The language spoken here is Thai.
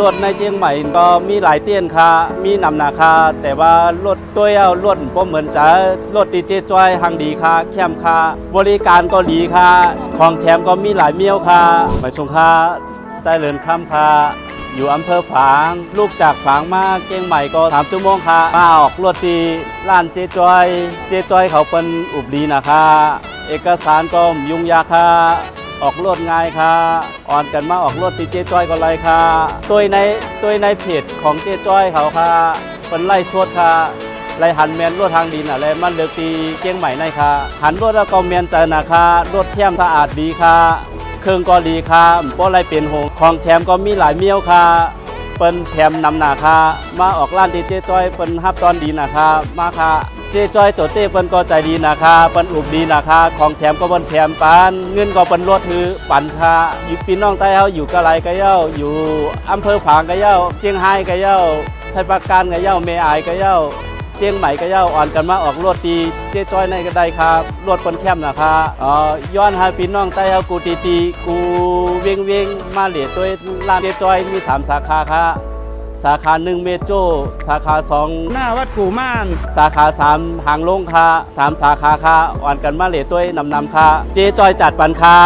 รถในเชียงใหม่ก็มีหลายเตี้ยนค่ะมีนำหนาค่ะแต่ว่ารถตัวเอารถบ่เหมือนจะรถดีเจจอยหังดีค่ะแคมค่ะบริการก็ดีค่ะของแถมก็มีหลายเมี่ยวค่ะไปชมค่ะใจเลินค่ำค่ะอยู่อำเภอฝางลูกจากฝางมาเชียงใหม่ก็3 ชั่วโมงค่ะมาออกรถตีร้านเจจอยเขาเป็นอุบลีนะคะเอกสารก็ยุ่งยากค่ะออกรถง่ายค่ะอ่อนกันมาออกรถตีเจจอยก็เลยค่ะตัวในเพจของเจจอยเขาค่ะเป็นไล่สดค่ะไล่หันแมนรถทางดินอะไรมันเลือกตีเชียงใหม่ในค่ะหันรถแล้วก็แมนใจนะคะรถเทียมสะอาดดีค่ะเครื่องก็ดีค่ะเพราะอะไรเป็นหงของแถมก็มีหลายเมี่ยวค่ะเปิ้นแถมนำหนาค่ะมาออกร้านดีเจจอยเปิ้นฮับตอนดีนะคะมาค่ะเจจอยตัวเต้เปิ้นก็ใจดีนะคะเปิ้นอุบดีนะคะของแถมก็เปิ้นแถมปานเงินก็เปิ้นลดถือปันค่ะอยู่พี่น้องใต้เฮาอยู่กะไรกะเย้าอยู่อำเภอฝางกะเย้าเชียงไฮ้กะเย้าชัยปราการกะเย้าเมอายกะเย้าเชียงใหม่ก็เย้าอ่อนกันมาออกรถตีเจ๊จ้อยในก็ได้ครับรถคนแคมนะคะย้อนหาพี่น้องใต้เฮากูตีกูเวียงมาเหลียตัวร้านเจ๊จ้อยมี3 สาขาค่ะสาขา1เมโจสาขา2หน้าวัดกู่ม่านสาขา3หางลงค่ะ3 สาขาค่ะอ่อนกันมาเหลียตัวนำค่ะเจ๊จ้อยจัดปันค่ะ